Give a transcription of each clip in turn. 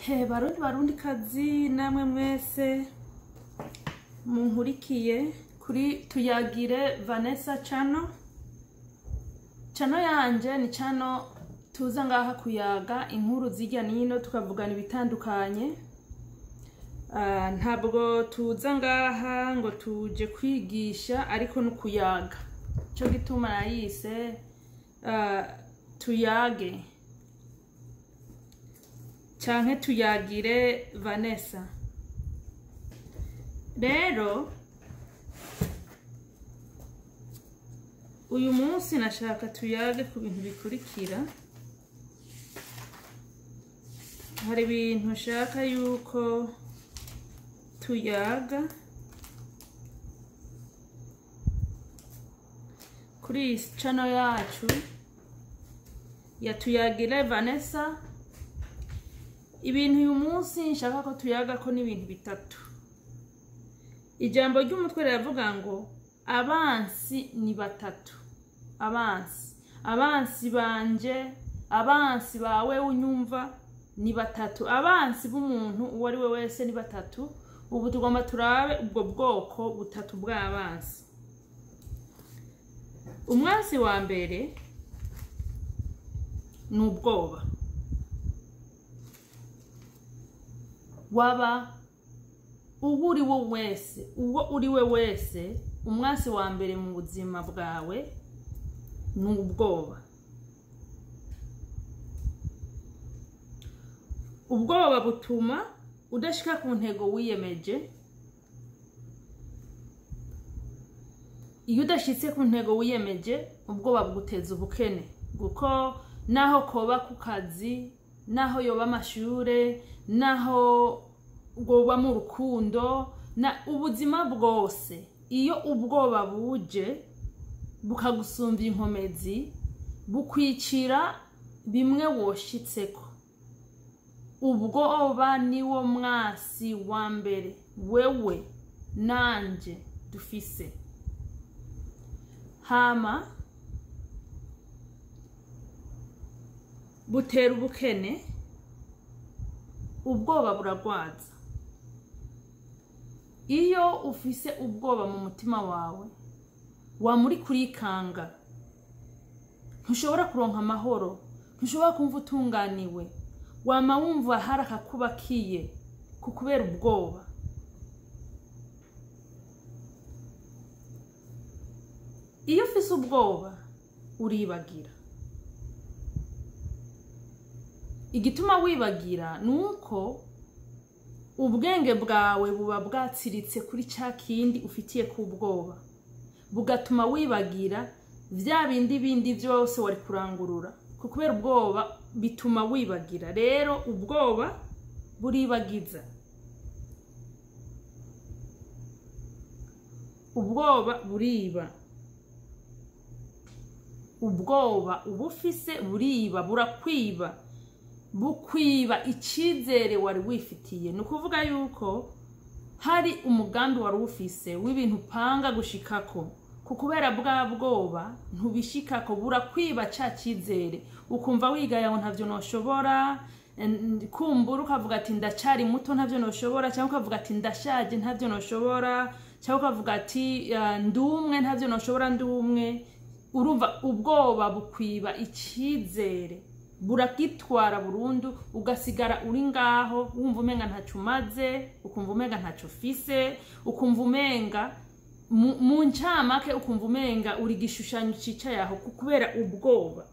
Barundi kazi namwe mwese munkurikiye kuri Tuyagire Vanessa channel yanje ni channel tuza ngaha kuyaga inkuru zijya nino tukavugana ibitandukanye. Ntabwo tuza ngaha ngo tuje kwigisha ariko no kuyaga, cyo gituma nayise tuyage canke Tuyagire Vanessa. Rero uyu munsi nashaka tuyage ku bintu bikurikira. Hari ibintu nshaka yuko tuyaga kuri channel yacu ya Tuyagire Vanessa. Ibintu uyu munsi nshaka ko tuyaga ko ni ibintu bitatu. Ijambo ry'umutwe riravuga ngo abansi ni batatu. Abansi banje, abansi bawe unyumva ni batatu. Abansi b'umuntu uwo ari we wese ni batatu. Ubu tugomba turabe ubwo bwoko butatu bw'abansi. Umwansi wa mbere ni ubwoba. Waba uwo uri we wese, umwansi wa mbere mu buzima bwawe ni ubwoba. Ubwoba butuma udashika ku ntego wiyemeje. Iyo udashitse ku ntego wiyemeje, ubwoba buguteza ubukene, kuko naho koba ku kazi, naho yoba amashure, naho goba mu rukundo, na ubuzima bwose, iyo ubwoba buje bukagusumbya inkomezi, bukwicira bimwe woshitseko. Ubwoba niwo mwasi wa mbere wewe nanje dufise. Hama butera ubukene. Ubwoba buragwaza. Iyo ufise ubwoba mu mutima wawe, wamuri kurikanga, ntushobora kuronka amahoro, ntushobora kumva utunganiwe, wama wumva haraka kubakiye kukubera ubwoba. Iyo ufise ubwoba uribagira. Igituma wibagira nuko ubwenge bwawe buba bwatsiritse kuri cya kindi ufitiye ku bwoba, bugatuma wibagira vya bindi byose wari kurangurura. Kubera ubwoba bituma wibagira. Rero ubwoba buribagiza. Ubwoba buriba. Ubwoba ubufise buriba, burakwiba, bukwiba icizere wari wifitiye. Nukuvuga yuko hari umugambi wari ufise w'ibintu panga gushikako, kukubera bwa bwoba ntubishikako, burakwiba ca cizere. Ukumva wigaya ngo ntavyo noshobora, kumbura ukavuga ati ndacari muto ntavyo noshobora, cyangwa ukavuga ati ndashaje ntavyo noshobora, cyangwa ukavuga ati ndumwe ntavyo noshobora ndumwe. Urumva ubwoba bukwiba icizere, burakitwara burundu, ugasigara uri ngaho wumva umenga ntacu maze, ukumva umenga ntacu ufise, ukumva umenga mu ncamake, ukumva umenga uri gishushanyo cicaye aho kubera ubwoba.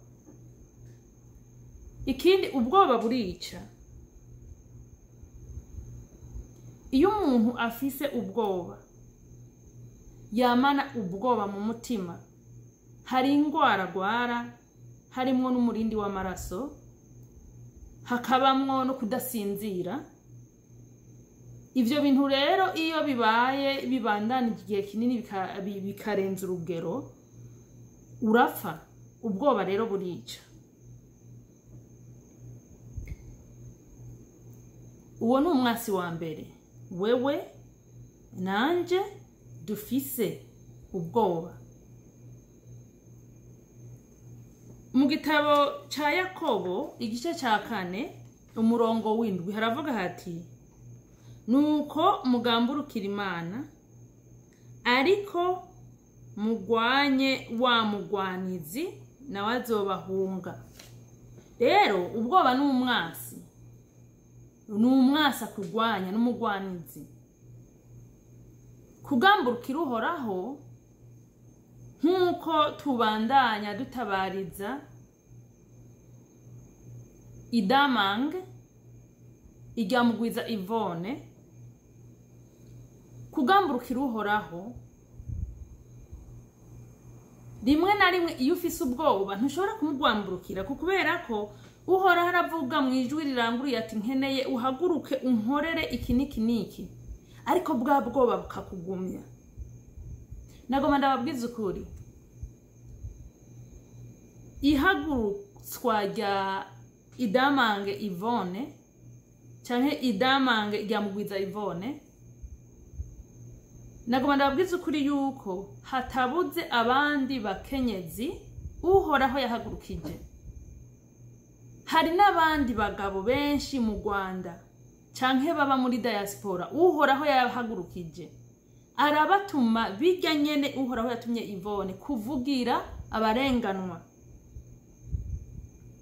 Ikindi, ubwoba burica. Iyo umuntu afise ubwoba, yamana ubwoba mu mutima, hari ingwara agwara, harimwo n'umurindi w'amaraso, hakabamwo no kudasinzira. Ivyo bintu rero iyo bibaye bibandana igihe kinini bikarenza urugero, urapfa. Ubwoba rero burica. Uwo ni umwasi wa mbere wewe nanje dufise ubwoba. Mu gitabo ca Yakobo igice ca 4 umurongo w'indwi haravuga hati nuko mugamburukira Imana ariko mugwanye wa mugwanizi nawe azobahunga. Rero ubwoba n'umwasi akugwanya n'umugwanizi. Kugamburukira Uhoraho nkuko tubandanya dutabariza Idamang Iryamugwiza Yvonne, kugamburukira Uhoraho rimwe na rimwe iyo ufise ubwoba ntushobora kumugwamburukira kubera ko Uhoraho aravuga mu ijwi riranguruye ati nkeneye uhaguruke unkorere iki niki, ariko bwa bwoba bukakugumya. Nagoma ndababwiza ukuri, ihagurutswa rya Idamange Yvonne canke Idamange Iryamugwiza Yvonne, nagoma ndababwiza ukuri yuko hatabuze abandi bakenyezi Uhoraho yahagurukije. Hari n'abandi bagabo benshi mu Rwanda canke baba muri diaspora Uhoraho yahagurukije, arabatuma bijya nyene Uhoraho yatumye Yvonne kuvugira abarenganwa.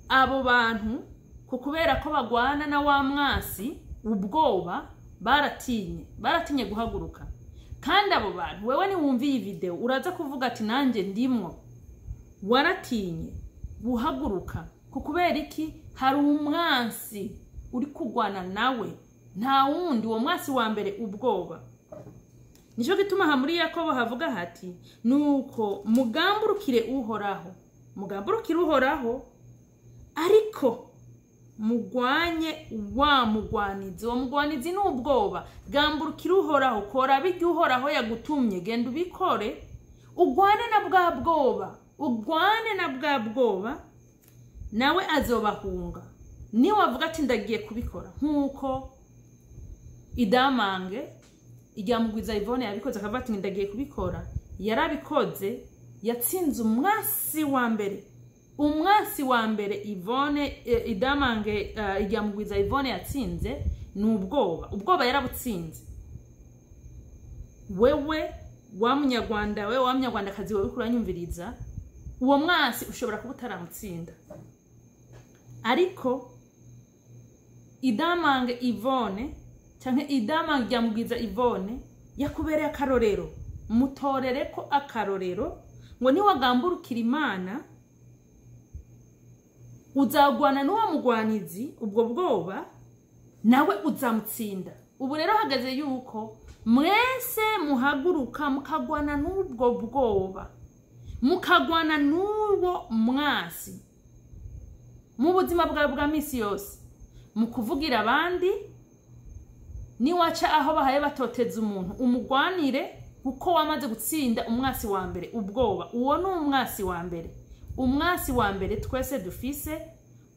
Abo bantu kubera ko bagwana na wa mwasi ubwoba baratinye guhaguruka. Kandi abo bantu wewe ni wumviye video uraza kuvuga ati nanje ndimwo, waratinye guhaguruka kubera iki? Hari umwansi uri kugwana nawe, nta wundi. Uwo mwasi wa mbere ubwoba. Nico gituma muri Yakobo havuga hati nuko mugamburukire Uhoraho ariko mugwanye wa mugwanizi. Uwo mugwanizi n'ubwoba. Gamburukira Uhoraho, kora bijya Uhoraho yagutumye, genda ubikore, ugwane na bwa bwoba, nawe azobahunga. Ni wavuga ati ndagiye kubikora nkuko Idamange Iryamugwiza Yvonne yabikoze, akavuga ati ndagiye kubikora, yarabikoze, yatsinze umwasi wa mbere Idamange Iryamugwiza Yvonne yatsinze ubwoba yarabutsinze. Wewe wa munyarwandakazi wewe kuranyumviriza, uwo mwasi ushobora kuba utaramutsinda, ariko Idamange Yvonne canke Idamange Iryamugwiza Yvonne yakubereye akarorero. Mutorere ko akarorero ngo niwagamburukira Imana uzagwana n'uwo mugwanizi, ubwo bwoba nawe uzamutsinda. Ubu rero hagaze yuko mwese muhaguruka mukagwana n'ubwo bwoba, mukagwana n'uwo mwasi mu buzima bwa misi yose, mukuvugira abandi. Niwaca aho bahaye batoteza umuntu umugwanire kuko wamaze gutsinda umwasi wa mbere ubwoba. Uwo ni umwasi wa mbere twese dufise,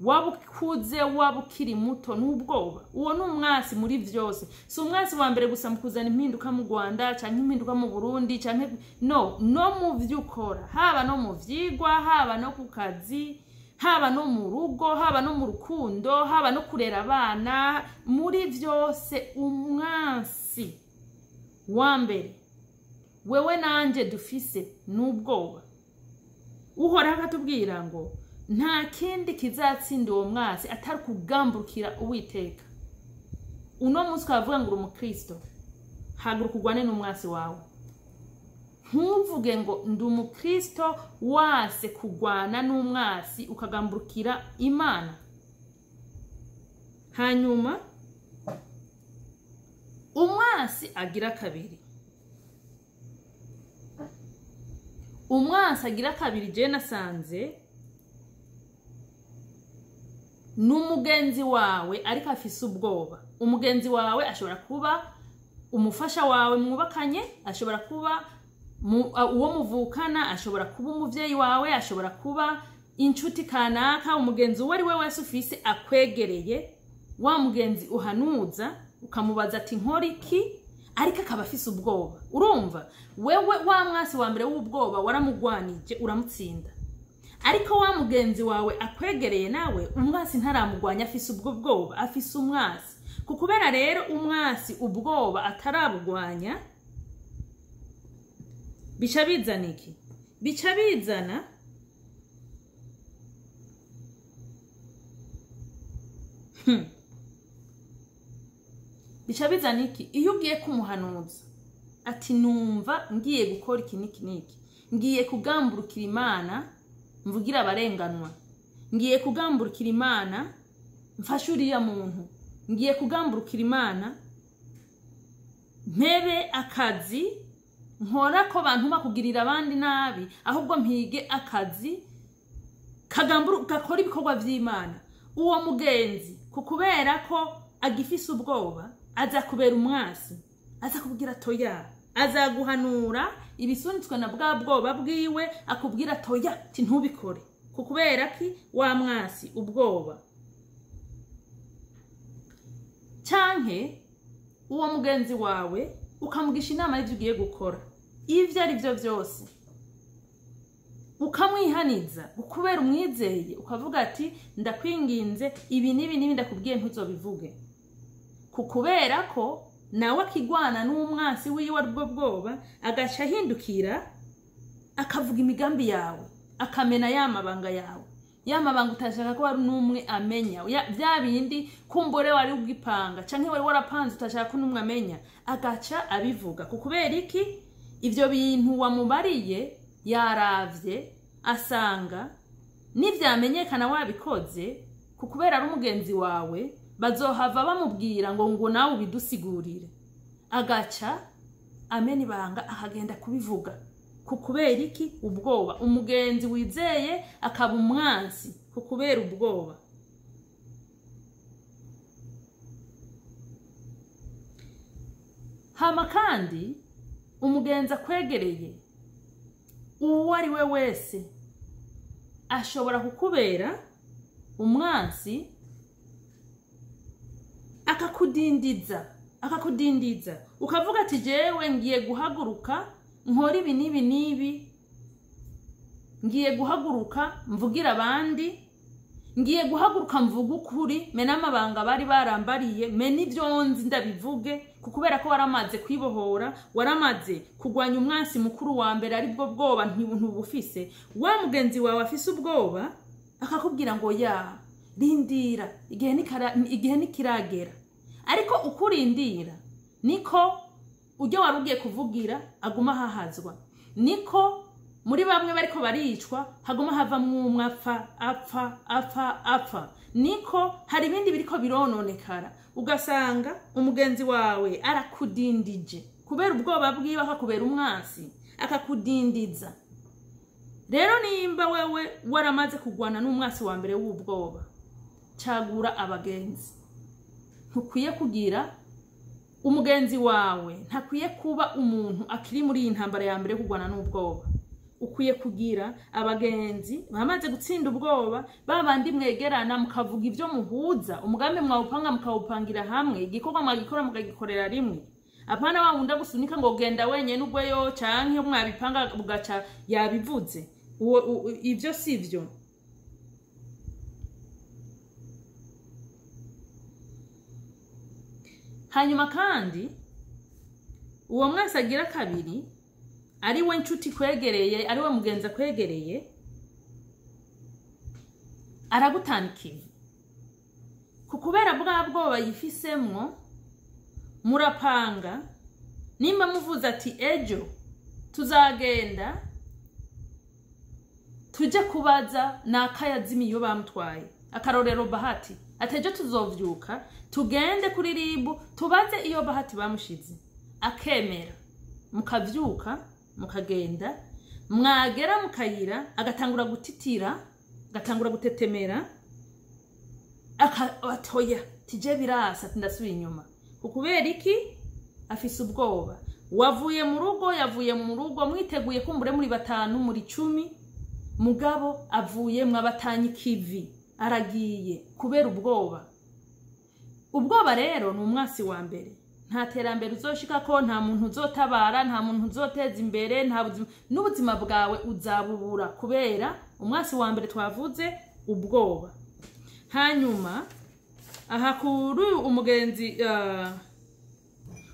wabukuze wabukiri muto n'ubwoba. Uwo ni umwasi muri vyose. Si umwasi wa mbere gusa mukuzana impinduka mu Rwanda canke impinduka mu Burundi canke no mu vyukora, haba no mu vyigwa, haba no ku kazi, haba no mu rugo, haba no mu rukundo, haba no kurera abana. Muri vyose umwasi wa mbere wewe nanje dufise n'ubwoba. Uhoraho akatubwira ngo nta kindi kizatsinda uwo mwasi atari kugamburukira Uwiteka. Uno munsi twavuga ngo uri umukristo, haguruka ugwane n'umwasi wawe. Ntuvuge ngo ndi umukristo wase kugwana n'umwasi ukagamburukira Imana. Hanyuma umwasi agira kabiri. Je nasanze n'umugenzi wawe ariko afise ubwoba. Umugenzi wawe ashobora kuba umufasha wawe mwubakanye, ashobora kuba uwo muvukana, ashobora kuba umuvyeyi wawe, ashobora kuba inshuti kanaka. Umugenzi uwo ari we wese ufise akwegereye, wa mugenzi uhanuza ukamubaza ati nkora iki, ariko akaba afise ubwoba. Urumva wewe wa mwasi wa mbere w'ubwoba waramugwanije uramutsinda, ariko wa mugenzi wawe akwegereye nawe umwasi ntaramugwanya afise ubwo bwoba afise umwasi kukubera rero umwasi ubwoba atarabugwanya bica bizana iki bica bizana bica bizana iki iyo ugiye kumuhanuza ati numva ngiye gukora iki niki ngiye kugamburukira Imana mvugira abarenganwa ngiye kugamburukira Imana mfasha uriya muntu ngiye kugamburukira Imana mpebe akazi nkora ko abantu bakugirira abandi nabi ahubwo mpige akazi gakora ibikorwa vy'Imana uwo mugenzi kukubera ko agifise ubwoba aza kubera umwasi aza kubwira toya azaguhanura ibisunitswe na bwa bwoba bwiwe akubwira toya ti ntubikore kukubera ki wa mwasi ubwoba canke uwo mugenzi wawe ukamugisha inama y'ivyo ugiye gukora ivyo ari byo byose ukamwihaniza ukubera umwizeye ukavuga ati ndakwinginze ibi nibi ndakubwiye ntuzobivuge kukubera ko nawe akigwana n'umwasi wiwe arubwo bwoba agaca hindukira akavuga imigambi yawe akamena yamabanga yawe yamabanga utashaka ko ari numwe amenya bya bindi kumbore wari ugipanga canke wari warapanze utashaka ko numwe amenya agaca abivuga kukubera iki ivyo bintu wamubariye yaravye asanga nivyamenyekana wabikoze kukubera ari umugenzi wawe bazohava bamubwira ngo nawe ubidusigurire agaca amena ibanga akagenda kubivuga kukubera iki ubwoba umugenzi wizeye akaba umwansi kukubera ubwoba hama kandi umugenzi akwegereye uwo ari we wese ashobora kukubera umwansi akakudindiza ukavuga ati jewe ngiye guhaguruka nkora ibi nibi ngiye guhaguruka mvugira abandi ngiye guhaguruka mvuga ukuri mena amabanga bari barambariye mena ivyo nzi ndabivuge kukubera ko waramaze kwibohora waramaze kugwanya umwansi mukuru wa mbere ari bwo bwoba ntubufise wa mugenzi wawe afise ubwoba akakubwira ngo ya rindira igihe nikiragera ariko ukurindira niko ujya warugiye kuvugira aguma hahazwa niko muri bamwe bariko baricwa haguma havamwe umwe apfa niko hari ibindi biriko birononekara ugasanga umugenzi wawe arakudindije kubera ubwoba bwiwe akakubera umwansi akakudindiza rero nimba wewe waramaze kugwana n'umwasi wa mbere w'ubwoba cagura abagenzi ntukwiye kugira umugenzi wawe ntakwiye kuba umuntu akiri muri iyi ntambara ya mbere kugwana n'ubwoba ukwiye kugira abagenzi bamaze gutsinda ubwoba babandi mwegerana mukavuga ivyo muhuza umugambi mwawupanga mukawupangira hamwe igikorwa mwagikora mukagikorera rimwe apana wawunda gusunika ngo genda wenye n'ugweyo canke mwabipanga bugaca yabivuze ivyo sivyo hanyuma kandi uwo mwese agira kabiri ari we nshuti kwegereye ari we mugenza kwegereye aragutanikira kukubera bwa bwoba yifisemwo murapanga nimba muvuze ati ejo tuzagenda tuje kubaza nakayazimi yo bamutwaye akarorero Bahati atejo tuzovyuka tugende kuri ribu tubaze iyo Bahati bamushize akemera mukavyuka mukagenda mwagera mukayira agatangura gutitira agatangura gutetemera akatoya tije birasa ndasubira inyuma ukubera iki afise ubwoba wavuye mu rugo yavuye mu rugo mwiteguye kumbure muri 5 muri 10 mugabo avuye mwabatanye kivi aragiye kubera ubwoba rero ni umwasi wa mbere nta terambere uzoshika ko, nta muntu uzotabara, nta muntu uzoteza imbere, nta buzima, n'ubuzima bwawe uzabubura kubera umwasi wa mbere twavuze ubwoba. Hanyuma aha kuri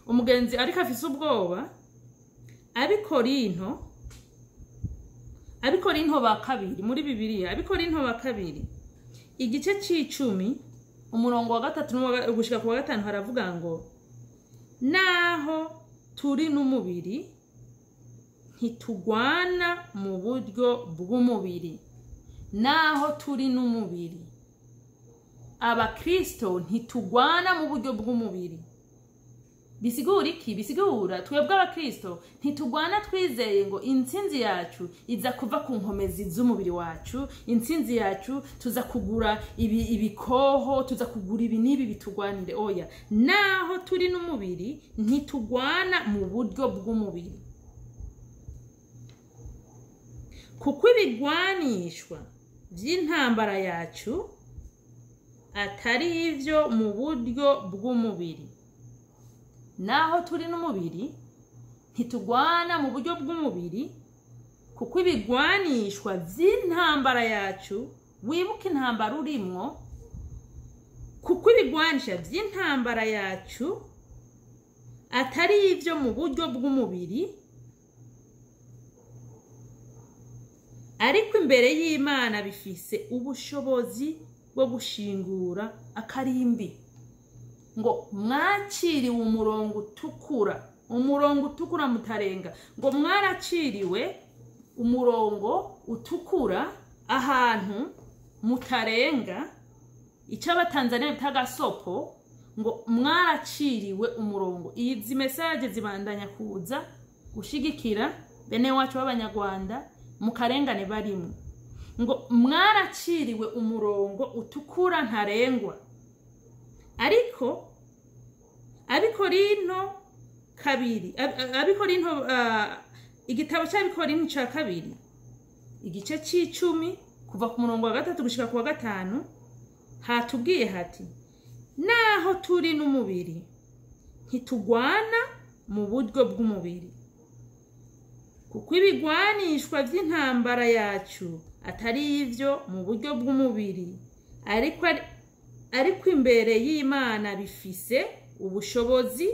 umugenzi ariko afise ubwoba, Abikorinto ba kabiri muri Bibiliya, Abikorinto ba kabiri igice c'10 umurongo wa 3 gushika ku wa 5 haravuga ngo naho turi n'umubiri ntitugwana mu buryo bw'umubiri. Naho turi n'umubiri, abakristo ntitugwana mu buryo bw'umubiri. Bisigura iki? Bisigura twebwe abakristo ntitugwana twizeye ngo intsinzi yacu iza kuva ku nkomezi z'umubiri wacu, intsinzi yacu tuza kugura ibikoho, tuza kugura ibi nibi bitugwanire. Oya, naho turi n'umubiri ntitugwana mu buryo bw'umubiri, kuko ibigwanishwa by'intambara yacu atari ivyo mu buryo bw'umubiri. Naho turi n'umubiri ntitugwana mu buryo bw'umubiri, kuko ibigwanishwa by'intambara yacu, wibuke intambara urimwo, kuko ibigwanisha by'intambara yacu atari ivyo mu buryo bw'umubiri, ariko imbere y'Imana bifise ubushobozi bwo gushingura akarimbi. Ngo mwaciriwe umurongo utukura mutarenga. Ngo mwaraciriwe umurongo utukura ahantu mutarenga, icabatanzania bitagasopo. Ngo mwaraciriwe umurongo. Izi message zibandanya kuza gushigikira bene wacu b'Abanyarwanda mu karengane barimo. Ngo mwaraciriwe umurongo utukura ntarengwa. Ariko Abikorinto kabiri, igitabo cy'Abikorinto ca kabiri igice c'10 kuva ku murongo wa 3 gushika ku wa 5 hatubwiye hati naho turi n'umubiri ntitugwana mu buryo bw'umubiri, kuko ibigwanishwa by'intambara yacu atari ivyo mu buryo bw'umubiri, ariko imbere y'Imana bifise ubushobozi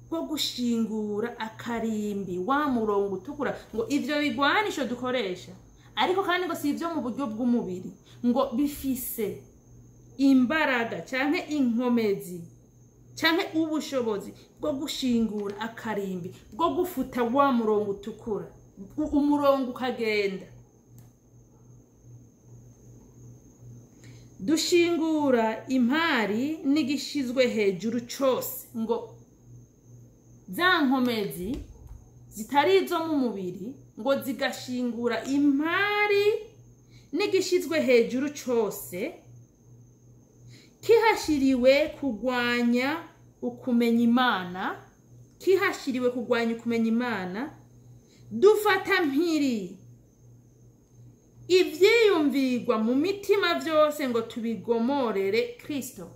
bwo gushingura akarimbi, wa murongo utukura. Ngo ivyo bigwanisho dukoresha ariko kandi ngo si ivyo mu buryo bw'umubiri, ngo bifise imbaraga canke inkomezi canke ubushobozi bwo gushingura akarimbi, bwo gufuta wa murongo utukura, umurongo ukagenda. Dushingura impari n'igishizwe hejuru cose. Ngo za nkomezi zitari izo mu mubiri, ngo zigashingura impari n'igishizwe hejuru cose, kihashiriwe kugwanya ukumenya Imana, dufata mpiri ivyiyumvirwa mu mitima vyose ngo tubigomorere Kristo.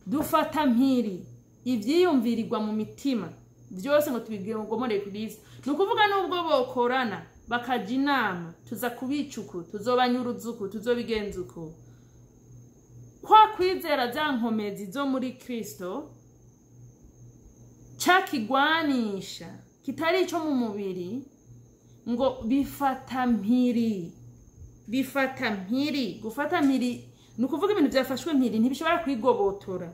Dufata mpiri ivyiyumvirirwa mu mitima vyose ngo tubigomorere Kristo. Nukuvuga nubwo bokorana bakaja inama, tuza kubicuku, tuzobanyuruzuku, tuzobigenzuku, kwa kwizera za nkomezi zo muri Kristo cakigwanisha kitari ico mu mubiri, ngo bifata mpiri. Gufata mpiri nukuvuga ibintu byafashwe mpiri ntibishobora kwigobotora.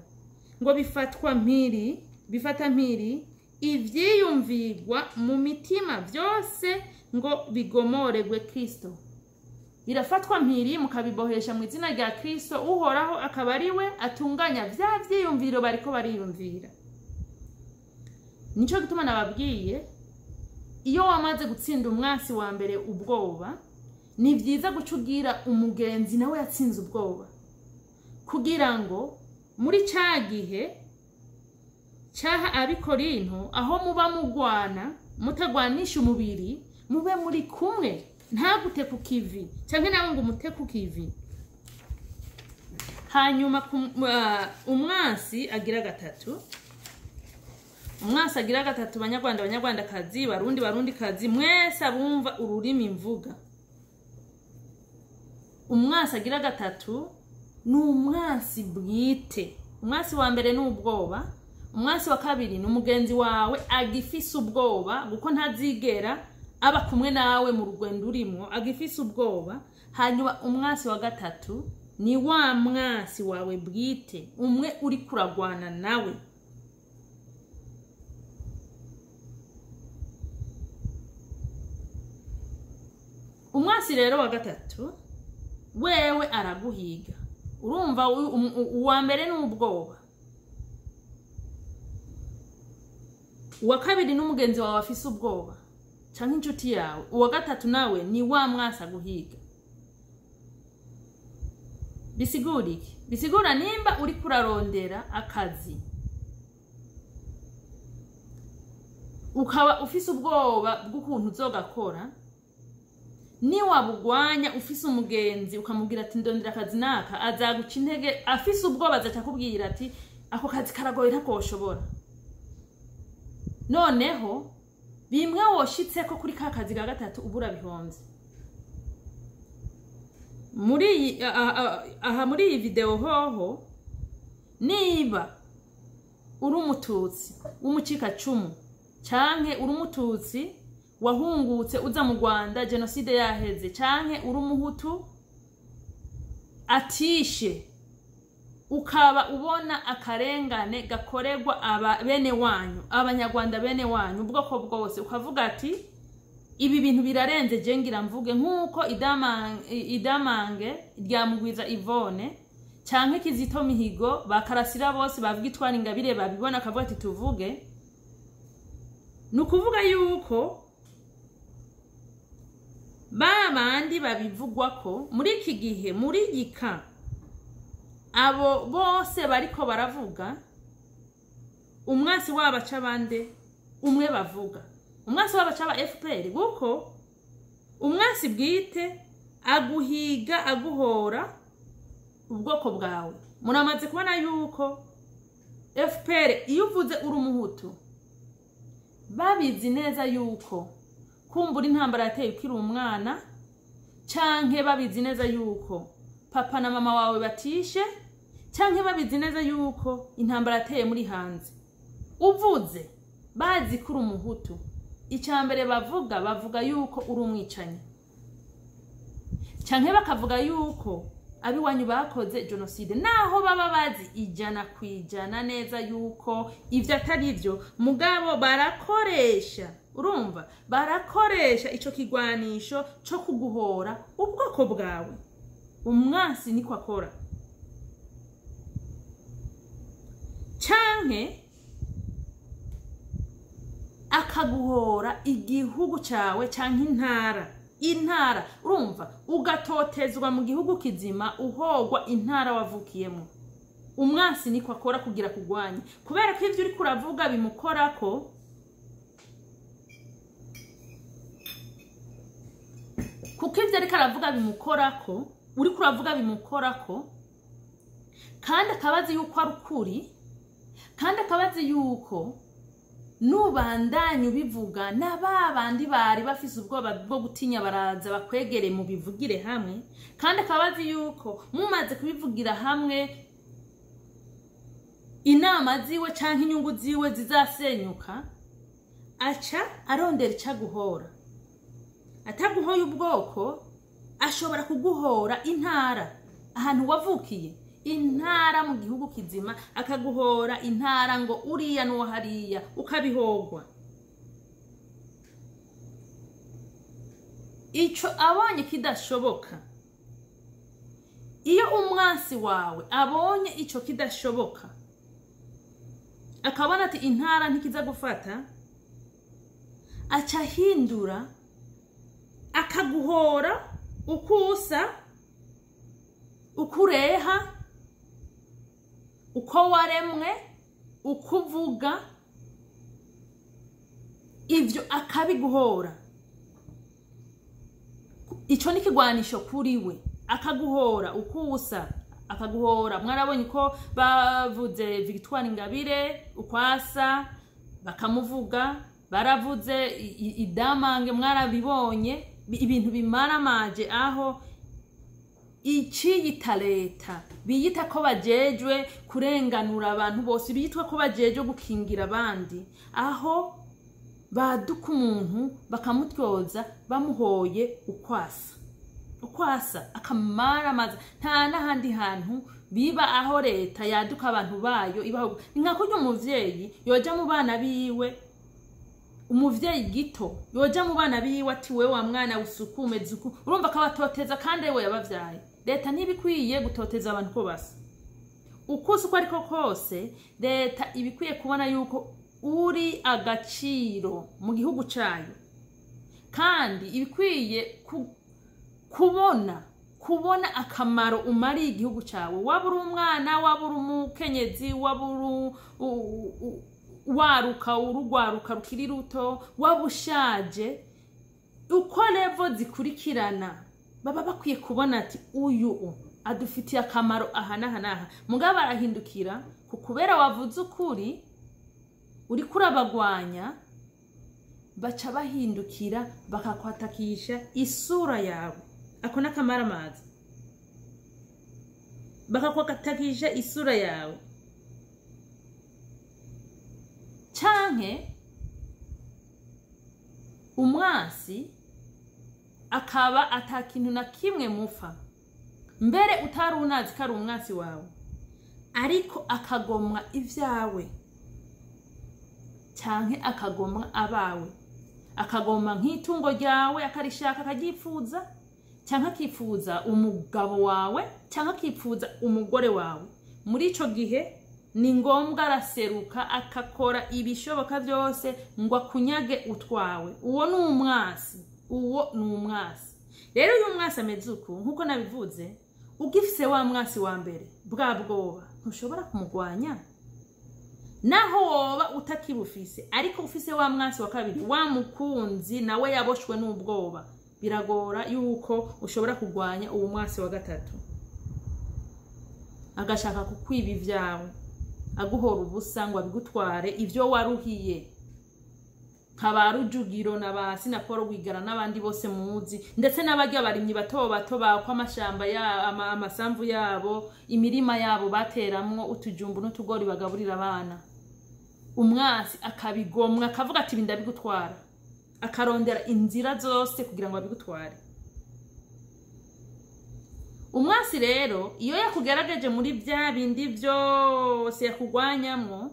Ngo bifata mpiri ivyiyumvirwa mu mitima vyose ngo bigomoregwe Kristo. Birafatwa mpiri mukabibohesha mu izina rya Kristo, uhoraho akaba ari we atunganya vya vyiyumviro bariko bariyumvira. Nico gituma nababwiye, iyo wamaze gutsinda umwasi wa mbere ubwoba, ni vyiza gucugira umugenzi nawe yatsinze ubwoba, kugira ngo muri ca gihe cyaha Abikorinto aho muba mugwana mutagwanisha umubiri, mube muri kumwe, ntagute ku kivi cyangwa nawe ngo umute ku kivi. Hanyuma umwasi agira gatatu, umwasi agira gatatu banyarwanda banyarwandakazi barundi kazi mwese abumva ururimi mvuga umwasi agira gatatu ni umwasi bwite umwasi wa mbere ni ubwoba umwasi wa kabiri ni umugenzi wawe agifise ubwoba kuko ntazigera aba kumwe nawe mu rugendo urimo agifise ubwoba hanyuma umwasi wa gatatu ni wa mwasi wawe bwite umwe uri kuragwana nawe umwasi rero wa gatatu wewe araguhiga urumva uwa mbere ni ubwoba uwa kabiri n'umugenzi wawe afise ubwoba canke inshuti yawe uwa gatatu nawe ni wa mwasi aguhiga bisigura iki bisigura nimba uri kurarondera akazi ukaba ufise ubwoba bw'ukuntu uzogakora ni wabugwanya ufise umugenzi ukamubwira ati ndondera akazi naka azaguca intege afise ubwoba azacakubwira ati ako kazi karagoye ntakoshobora noneho bimwe woshitseko kuri ka kazi ga gatatu ubura bihonze muri iyi video hoho niba uri umututsi w'umucikacumu canke uri umututsi wahungutse uza mu Rwanda genocide yaheze canke uri umuhutu atishe ukaba ubona akarengane gakorerwa bene wanyu abanyarwanda bene wanyu ubwoko bwose ukavuga ati ibi bintu birarenze je ngira mvuge nkuko idamange rya Mugwiza Yvonne canke Kizito Mihigo bakarasira bose bavuga itwara ingabire babibona akavuga ati tuvuge nukuvuga yuko babandi babivugwa ko muri iki gihe muri gika abo bose bariko baravuga umwasi wabaca bande umwe bavuga umwasi wabaca ba FPR guko umwasi bwite aguhiga aguhora ubwoko bwawe muramaze kubona yuko FPR iyo uvuze uri umuhutu babizi neza yuko kumbura intambara yateye ukiri umwana canke babizi neza yuko papa na mama wawe batishe canke babizi neza yuko intambara yateye muri hanze uvuze bazi kuri umuhutu icambere bavuga yuko uri umwicanyi canke bakavuga yuko abiwanyu bakoze genocide naho baba bazi ijana kwijana neza yuko ivyo atari byo mugabo barakoresha urumva barakoresha ico kigwanisho cyo kuguhora ubwoko bwawe umwasi niko akora canke akaguhora igihugu cawe canke intara urumva ugatotezwa mu gihugu kizima uhogwa intara wavukiyemo umwasi niko akora kugira kugwanya kubera ko ivyo uri kuravuga bimukorako kuko ivyo ariko aravuga bimukorako uri kuravuga bimukorako kandi akabazi yuko ari ukuri kandi akabazi yuko nubandanye ubivuga n'abandi bari bafise ubwoba bwo gutinya baraza bakwegere mu bivugire hamwe kandi akabazi yuko mumaze kubivugira hamwe inama ziwe canke inyungu ziwe zizasenyuka aca arondera icaguhora ataguhoye ubwoko ashobora kuguhora intara ahantu wavukiye intara mu gihugu kizima akaguhora intara ngo uriya no hariya ukabihogwa ico abonye kidashoboka iyo umwasi wawe abonye ico kidashoboka akabona ati intara ntikiza gufata aca hindura akaguhora ukusa ukureha uko waremwe ukuvuga ivyo akabiguhora ico ni kigwanisho kuri we akaguhora ukusa akaguhora mwarabonye ko bavuze Victoire Ingabire ukwasa bakamuvuga, baravuze idamange mwarabibonye, ibintu bimaramaje aho iciyita leta biyita ko bajejwe kurenganura abantu bose, biyitwa ko bajejwe gukingira abandi, aho baduka umuntu bakamutyoza bamuhoye ukwasa akamaramaza. Nta n'ahandi hantu biba aho leta yaduka abantu bayo ibaho. Ni nka kurya umuvyeyi yoja mu bana biwe, umuvyeyi gito yoja mu bana biwe ati we wa mwana usukume zuku, urumva kabatoteza kandi we yabavyaye. Leta ntibikwiye gutoteza abantu ko basa ukusi uko ariko kose. Leta ibikwiye kubona yuko uri agaciro mu gihugu cayo, kandi ibikwiye kubona akamaro umari igihugu cawe, wabura umwana, wabura umukenyezi, wabura urugwaruka rukiri ruto, wabushaje, uko levo zikurikirana baba bakwiye kubona ati uyu adufitiye akamaro aha n'aha n'aha. Mugabo arahindukira kubera wavuze ukuri uri kurabagwanya, baca bahindukira bakakwatakisha isura yawe. Ako n'akamaramaza, bakakwatakisha isura yawe. Canke umwasi akaba atakintu na kimwe mufa, mbere utari unazi ko ari umwasi wawe, ariko akagomwa ivyawe canke akagomwa abawe, akagomwa nk'itungo ryawe akarishaka akagipfuza, canke akifuza umugabo wawe, canke akifuza umugore wawe. Muri ico gihe ni ngombwa araseruka akakora ibishoboka byose ngo akunyage utwawe. Uwo ni umwasi. Rero uyu mwasi ameze uku nkuko nabivuze, ugifise wa mwasi wa mbere bwa bwoba ntushobora kumugwanya, naho woba utakibufise, ariko ufise wa mwasi wa kabiri, wa mukunzi nawe yaboshwe n'ubwoba, biragora yuko ushobora kugwanya uwo mwasi wa gatatu. Agashaka kukwiba ivyawe, aguhora ubusa ngo abigutware ivyo waruhiye, Kabarujugiro na basi na Paul Rwigara n'abandi bose muzi, ndetse n'abarya barimyi bato bato bakwa amashamba ya amasamvu yabo, imirima yabo bateramwo utujumbu n'utugori bagaburira abana. Umwasi akabigomwa akavuga ati bindabigutwara, akarondera inzira zose kugira ngo abigutware. Umwasi rero iyo yakugerageje muri bya bindi byose yakugwanyamwo,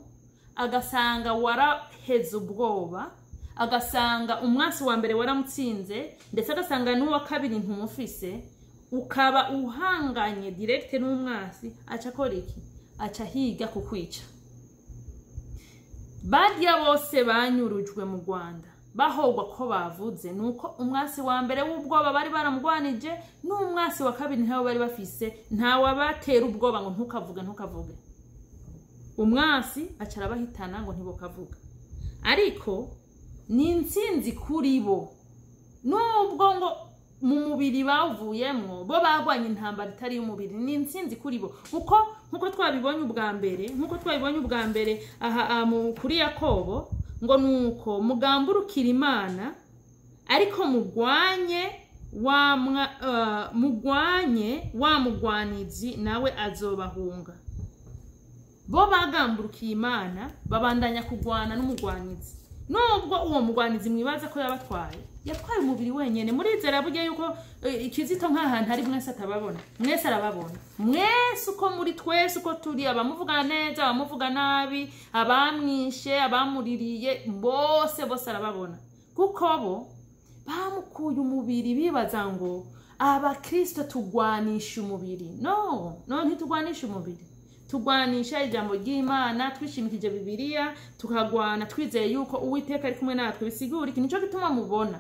agasanga waraheze ubwoba, agasanga umwasi wa mbere waramutsinze, ndetse agasanga n'uwa kabiri ntumufise, ukaba uhanganye direct n'umwasi, aca akora iki? Aca higa kukwica. Barya bose banyurujwe mu Rwanda bahogwa ko bavuze nuko umwasi wa mbere w'ubwoba bari baramugwanije, n'umwasi wa kabiri ntawe bari bafise, ntawe batera ubwoba ngo ntukavuge. Umwasi acara bahitana ngo ntibokavuga, ariko ni intsinzi kuri bo. Nubwo ngo mu mubiri bavuyemwo bo bagwanye intambara itari y'umubiri, ni intsinzi kuri bo. Nkuko twabibonye ubwa mbere aha kuri Yakobo, ngo nuko mugamburukira Imana, ariko mugwanye wa mugwanizi nawe azobahunga. Bo bagamburukiye Imana babandanya kugwana n'umugwanizi, nubwo uwo mugwanizi mwibaza ko yatwaye umubiri wenyene. Murizera burya yuko ikizito nk'ahantu hari mwese atababona, mwese arababona, mwese uko muri twese uko turi, abamuvuga neza, abamuvuga nabi, abamwishe, abamuririye, bose arababona, kuko bo bamukuye umubiri bibaza ngo abakristo tugwanisha umubiri. No, ntitugwanisha umubiri, tugwanisha ijambo ry'Imana, twishimikije Bibiliya, tukagwana twizeye yuko Uwiteka ari kumwe natwe. Bisigura iki? Nico gituma mubona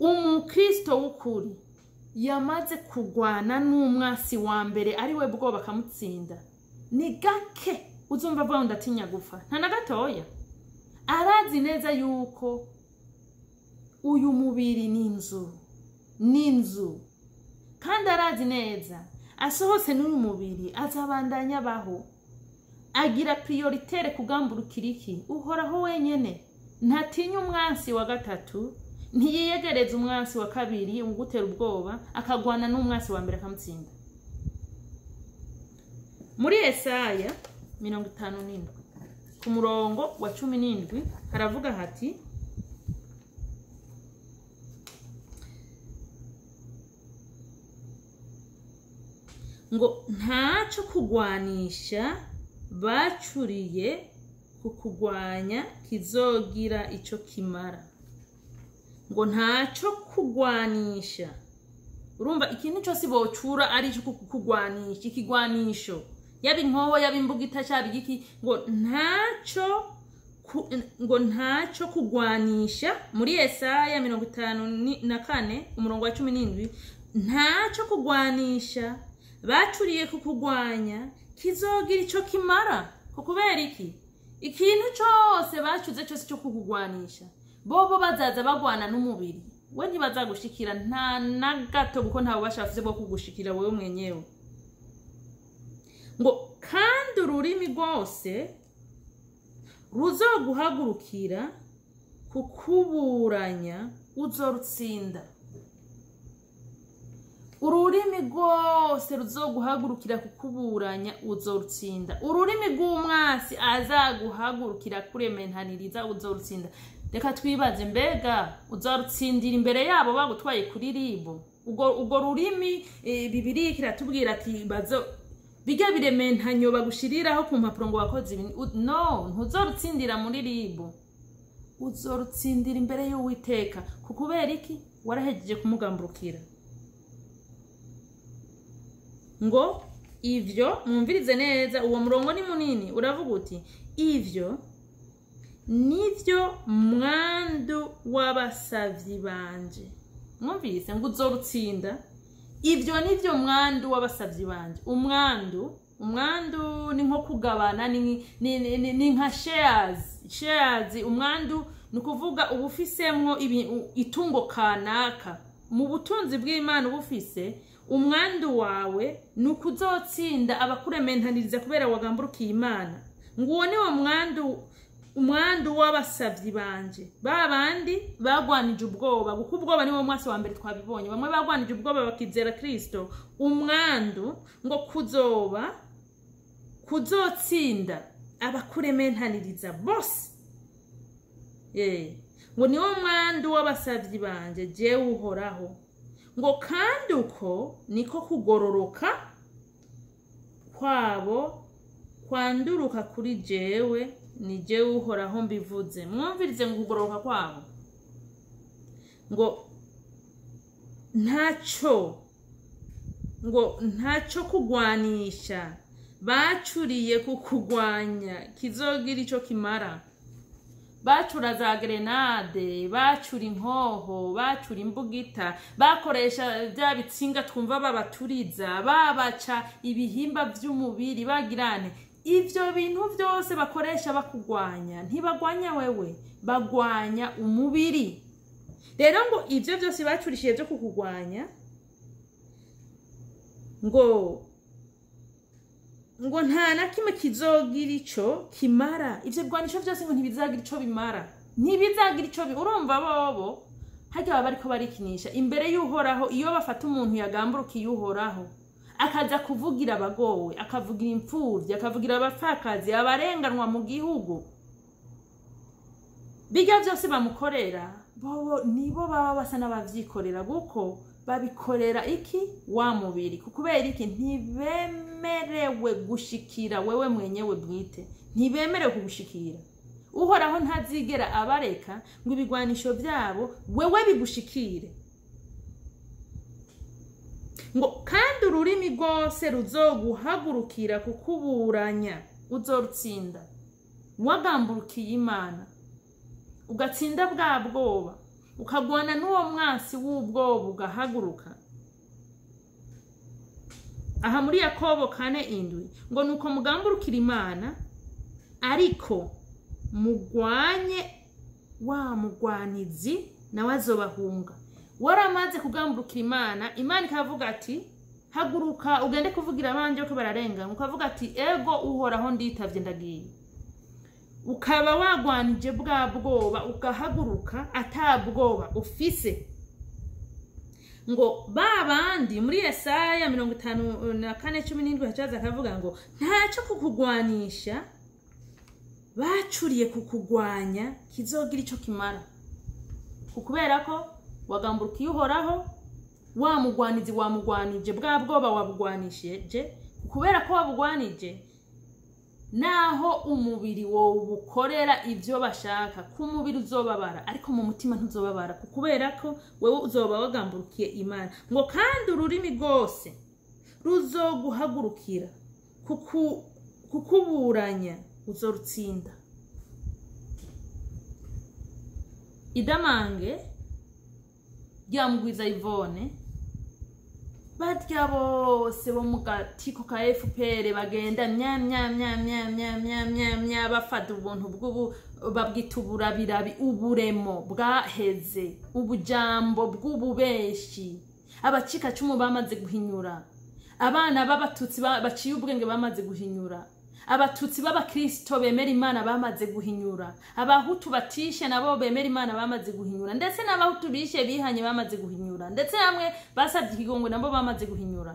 umukristo w'ukuri yamaze kugwana n'umwasi wa mbere ari we bwoba akamutsinda, ni gake uzumva avuga ngo ndatinya gupfa, nta na gatoya. Arazi neza yuko uyu mubiri ni inzu, kandi arazi neza asohotse n'uyu mubiri azabandanya baho, agira prioritaire kugamburukira iki? Uhoraho wenyene. Ntatinya umwansi wa gatatu, ntiyiyegereza umwansi wa kabiri ugutera ubwoba, akagwana n'umwansi wa mbere akamutsinda. Muri Yesaya 57 ku murongo wa 17 haravuga hati ngo ntaco kugwanisha bacuriye kukugwanya kizogira ico kimara. Ngo ntaco kugwanisha. Urumva ikintu cyose bocura ari cyo kugwanisha, ikigwanisho yaba inkoho yaba imbugita cyaba igiki, ngo ntaco kugwanisha. Muri Yesaya 54 umurongo wa 17 ntaco kugwanisha bacuriye kukugwanya kizogira ico kimara. Kubera iki? Ikintu cyose bacuze cyose cyo kukugwanisha, bobo bazaza bagwana n'umubiri, we ntibazagushikira nta na gato, kuko ntawe bashafise bwo kugushikira wewe mwenyewe. Ngo kandi ururimi rwose ruzoguhagurukira kukuburanya uzorutsinda. Ururimi rwose ruzoguhagurukira kukuburanya uzorutsinda. Ururimi rw'umwasi azaguhagurukira kurementaniriza uzorutsinda. Reka twibaze, mbega uzorutsindira imbere yabo bagutwaye kuri ribo? Ugo rurimi Bibiliya kiratubwira ati bazo bijya birementanyo bagushiriraho ku mpapuro ngo wakoze ibi. No, ntuzorutsindira muri ribo, uzorutsindira imbere y'Uwiteka. Kubera iki? Warahejeje kumugamburukira. Ngo ivyo mwumvirize neza, uwo murongo ni munini, uravuga uti ivyo nivyo mwandu w'abasavyi banje. Mwumvise ngo uzorutsinda, ivyo nivyo mwandu w'abasavyi banje. Umwandu ni nko kugabana, ni nka shares. Umwandu ni kuvuga ubufisemwo itungo kanaka. Mu butunzi bw'Imana ubufise, umwandu wawe nukuzotsinda abakurementaniriza kubera wagamburukiye Imana. Nguwo ni wo umwandu w'abasavyi banje, babandi bagwanije ubwoba, kuko ubwoba ni wo mwasi wa mbere twabibonye. Bamwe bagwanije ubwoba bakizera Kristo. Umwandu ngo kuzotsinda abakurementaniriza bose. Ngo ni wo mwandu w'abasavyi banje jewe Uhoraho. Ngo kandi uko niko kugororoka kwabo kwanduruka kuri jewe, ni jewe Uhoraho mbivuze. Mwumvirize ngo kugororoka kwabo. Ngo ntaco kugwanisha bacuriye kukugwanya kizogira ico kimara. Bacura za grenade, bacura inkoho, bacura imbugita, bakoresha bya bitsinga twumva babaturiza, babaca ibihimba by'umubiri, bagirane. Ivyo bintu byose bakoresha bakugwanya, ntibagwanya wewe, bagwanya umubiri. Rero ngo ivyo byose bacurishiye byo kukugwanya, ngo nta na kimwe kizogira ico kimara. Ivyo bigwanisho byose ngo ntibizagira ico bimara, ntibizagira ico urumva bobo hajya baba bariko barikinisha imbere y'Uhoraho. Iyo bafata umuntu yagamburukiye Uhoraho, akaza kuvugira abagowe, akavugira impfuvyi, akavugira abapfakazi, abarenganwa mu gihugu, bijya byose bamukorera, bobo nibo baba basa n'abavyikorera, guko babikorera iki? Wa mubiri. Kubera iki? Ntibemerewe gushikira wewe mwenyewe bwite, ntibemerewe kugushikira. Uhoraho ntazigera abareka ngo ibigwanisho byabo wewe bigushikire. Ngo kandi ururimi rwose ruzoguhagurukira kukuburanya uzorutsinda. Wagamburukiye Imana, ugatsinda bwa bwoba, ukagwana n'uwo mwasi w'ubwoba, ugahaguruka. Aha muri Yakobo 4:7 ngo nuko mugamburukira Imana, ariko mugwanye wa mugwanizi nawe azobahunga. Waramaze kugamburukira Imana, Imana ikavuga ati haguruka ugende kuvugira abanje ko bararenga ukavuga ati ego uhoraho nditavye ndagiye ukaba wagwanije bwa bwoba ugahaguruka atabwoba ufise ngo babandi muri Yesaya 54:17 hacaza akavuga ngo ntacyo kukugwanisha bacuriye kukugwanya kizogira ico kimara kubera ko wagamburukiye uhoraho wamugwanije bwa bwoba wabugwanishije kubera ko wabugwanije naho umubiri wo bukorera ivyo bashaka ku mubiri uzobabara ariko mu mutima ntuzobabara kubera ko wewe uzoba wagamburukiye Imana ngo kandi ururimi rwose ruzoguhagurukira kukuburanya uzorutsinda. Idamange ryamugwiza Yvonne batya bose bo mu gatiko ka FPR bagenda mya bafata ubuntu bw'ubu babwitubura birabi uburemo bwaheze ubujambo bw'ububeshi abacika cumu bamaze guhinyura abana b'abatutsi baciye ubwenge bamaze guhinyura abatutsi b'abakristo bemera Imana bamaze guhinyura abahutu batishe nabo bemera Imana bamaze guhinyura ndetse n'abahutu bishe bihanye bamaze guhinyura ndetse hamwe basabye ikigongwe nabo bamaze guhinyura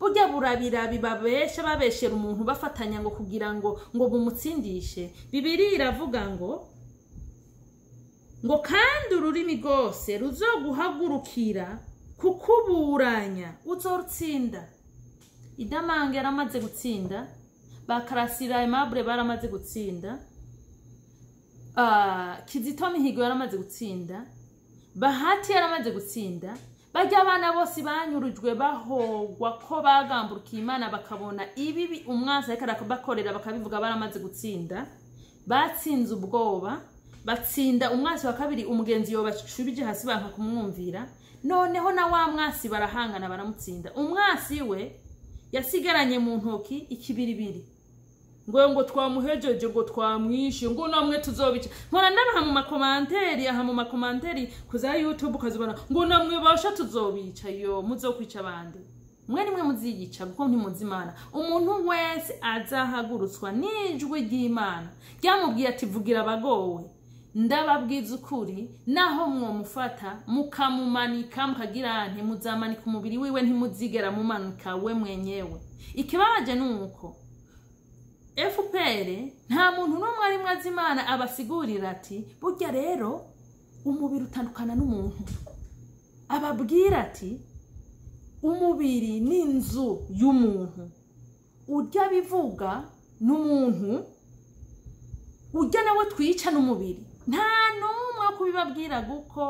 burya burabirabi babeshera umuntu bafatanya ngo kugira ngo bumutsindishe. Bibiliya iravuga ngo kandi ururimi rwose ruzoguhagurukira kukuburanya uzorutsinda. Idamange yaramaze gutsinda, Bakarasira Aimable baramaze gutsinda, Kizito Mihigo yaramaze gutsinda, Bahati yaramaze gutsinda. Bajya abana bose banyurujwe bahogwa ko bagamburukiye Imana bakabona ibibi umwanzi ariko bakorera bakabivuga baramaze gutsinda. Batsinze ubwoba, batsinda umwanzi wa kabiri umugenzi yo bacubije hasi banka kumwumvira. Noneho na wa mwasi barahangana baramutsinda. Umwasi we yasigaranye mu ntoki ikibiribiri. Ngo twamuhejeje ngo twamwishe ngo namwe tuzobica. Nkora ndabaha mu makomanteri kuza YouTube ukazibona ngo namwe basha tuzobica yo muzokwica abandi. Mwe nimwe muzigica kuko ntimuzimana. Umuntu wese azahagurutswa n'ijwi ry'Imana ryamubwiye ati vugira abagowe. Ndababwiza ukuri naho mwomufata mukamumanika mukagira nti muzamanika umubiri wiwe ntimuzigera mumanika we mwenyewe. Ikibabaje nuko FPR nta muntu n'umwe ari mwazimana abasigurira ati burya rero umubiri utandukana n'umuntu. Ababwira ati umubiri n'inzu y'umuntu. Urya bivuga n'umuntu urya nawe twica n'umubiri. Nta numwe kubibabwira guko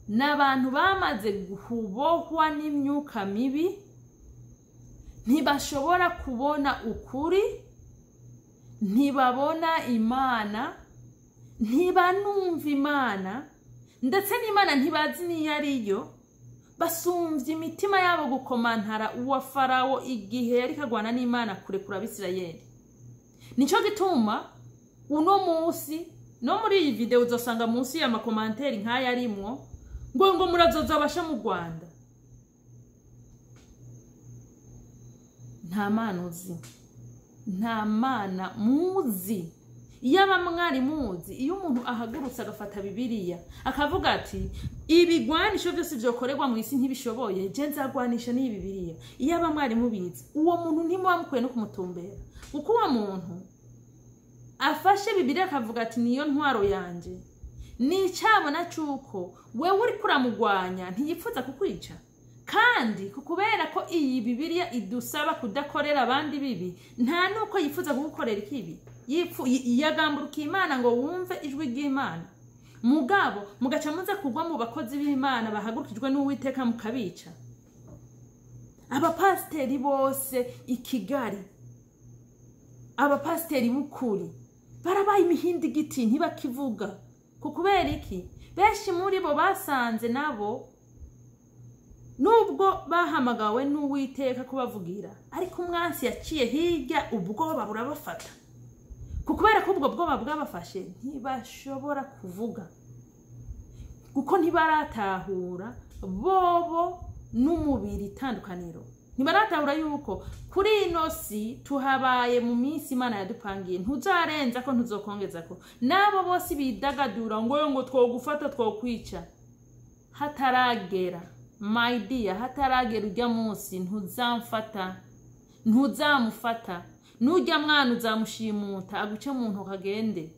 n'abantu bamaze guhubohwa n'imyuka mibi ntibashobora kubona ukuri, ntibabona Imana, ntibanumva Imana, ndetse n'Imana ntibazi niyo ariyo. Basumvye imitima yabo gukomantara uwa Farawo igihe yari kagwana n'Imana kurekura Abisirayeli. Nico gituma uno munsi no muri iyi video uzosanga munsi ya makomanteri nkaya arimwo ngo murazoza abasha mu Rwanda. Nta mana uzi, nta mana muzi. Iyo abamwari muzi, iyo umuntu ahagurutse agafata Bibiliya akavuga ati ibigwanisho byose byokorerwa mu isi ntibishoboye je nzagwanisha n'iyi Bibiliya. Iyo abamwari mubizi uwo muntu ntimwamukwiye no kumutumbera kuko uwo muntu afashe Bibiliya akavuga ati niyo ntwaro yanje. Ni cyabona cyuko wewe uri kuramugwanya ntiyipfuza kukwica kandi kukubera ko iyi Bibiliya idusaba kudakorera abandi bibi nta nuko yifuza kugukorera ikibi. Yagamburukiye Imana ngo wumve ijwi ry'Imana. Mugabo mugaca muze kugwa mu bakozi b'Imana bahagurukijwe n'Uwiteka mukabica. Abapasteri bose ikigali, abapasteri bukuri barabaye imihindi giti ntibakivuga. Kukubera iki? Benshi muri bo basanze nabo nubwo bahamagawe n'Uwiteka kubavugira ariko umwansi yaciye hirya ubwoba burabafata. Kukubera ko ubwo bwoba bwabafashe ntibashobora kuvuga kuko ntibaratahura bobo n'umubiri itandukaniro. Ntibaratahura yuko kuri ino si tuhabaye mu minsi Imana yadupangiye, ntuzarenza ko ntuzokongeza ko. Nabo bose bidagadura ngo twogufata twokwica, hataragera my dear, hataragera ujya munsi ntuzamufata. Nujya mwana uzamushimuta aguce mu ntoki agende.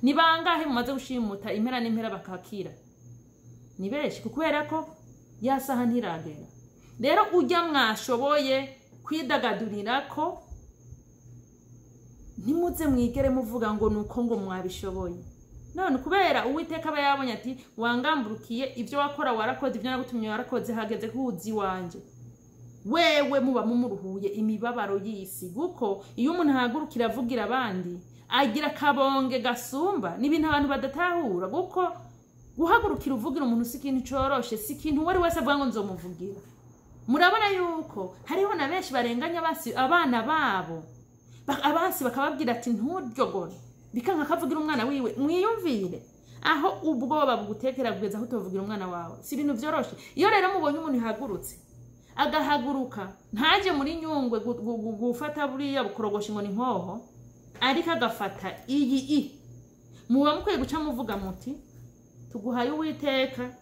Ni bangahe mumaze gushimuta impera n'impera bakakira? Ni benshi, kubera ko yasaha ntiragera. Rero ujya mwashoboye kwidagadurira ko ntimuze mwigere muvuga ngo nuko ngo mwabishoboye. None kubera Uwiteka aba yabonye ati wangamburukiye ibyo wakora warakoze, ibyo nagutumye warakoze, hageze kuzi wanje. Wewe muba mumuruhuye imibabaro y'isi, guko iyo umuntu ahagurukira avugira abandi agira kabonge gasumba. N'ibintu abantu badatahura, guko guhagurukira uvugira umuntu si ikintu coroshe, si ikintu wari wese avuga ngo nzomuvugira. Murabona yuko hariho na benshi barenganya abana babo, abansi bakababwira ati nturyogore, bikanka kavugira umwana wiwe. Mwiyumvire aho ubwoba bugutekera kugeza aho utovugira umwana wawe, si ibintu vyoroshe. Iyo rero mubonye umuntu ihagurutse agahaguruka, ntaje muri nyungwe gufata buriya bukorogosha ngo ni nkoho, ariko agafata iyi muba mukwiye guca muvuga muti tuguhaye Uwiteka,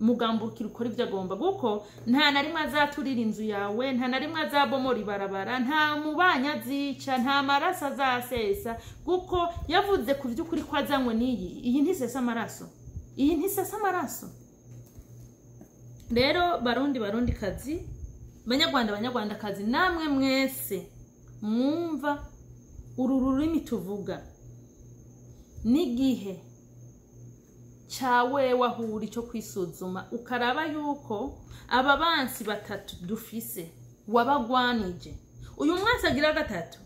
mugambukira ukora ibyo agomba, guko nta na rimwe azaturira inzu yawe, nta na rimwe azabomora ibarabara, nta mubanya azica, nta maraso azasesa, guko yavuze ku by'ukuri ko azanywe iyi ntisesa amaraso, iyi ntisesa amaraso. Rero barundi kazi, banyarwanda kazi, namwe mwese mwumva uru rurimi tuvuga, n'igihe cawe wahuri cyo kwisuzuma ukaraba yuko aba bansi batatu dufise wabagwanije. Uyu mwasi agira gatatu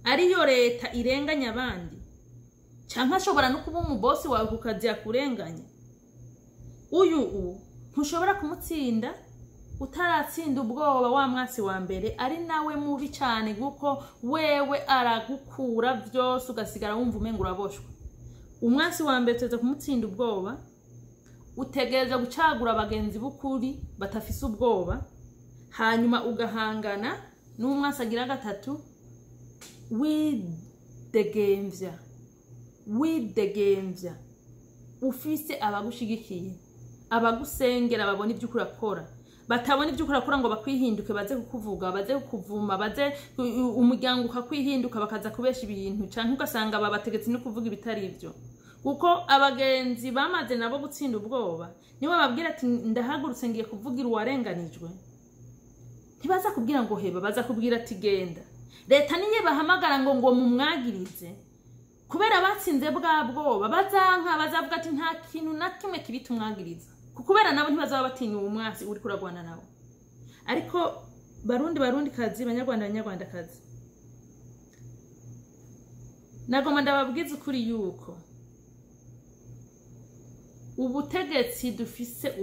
ariyo leta irenganya abandi, canka ashobora no kuba umubosi wawe kukazi yakurenganya. Uyu ntushobora kumutsinda utaratsinda ubwoba wa mwasi wa mbere, ari nawe mubi cyane, guko wewe aragukura byose ugasigara wumva umenga uraboshwe. Umwasi wa mbere tuza kumutsinda ubwoba, utegereza gucagura abagenzi b'ukuri batafise ubwoba, hanyuma ugahangana n'umwasi agira gatatu widegemvya ufise abagushigikiye, abagusengera, babona ibyo urakora, batabona ibyo urakora ngo bakwihinduke baze kukuvuga, baze kukuvuma, baze umuryango ukakwihinduka bakaza kubesha ibintu, canke ugasanga babategetse no kuvuga ibitari ibyo. Kuko abagenzi bamaze nabo gutsinda ubwoba, nibo babwira ati ndahagurutse ngiye kuvugira uwarenganijwe, ntibaza kubwira ngo heba, baza kubwira ati genda. Leta niye bahamagara ngo mumwagirize, kubera batsinze bwa bwoba bazanka, bazavuga ati nta kintu na kimwe kibita umwagiriza, kubera nabo ntibazaba batinya umwasi uri kuragwana nabo. Ariko barundi kazi, banyarwanda kazi, nagoma ndababwiza ukuri yuko ubutegetsi dufise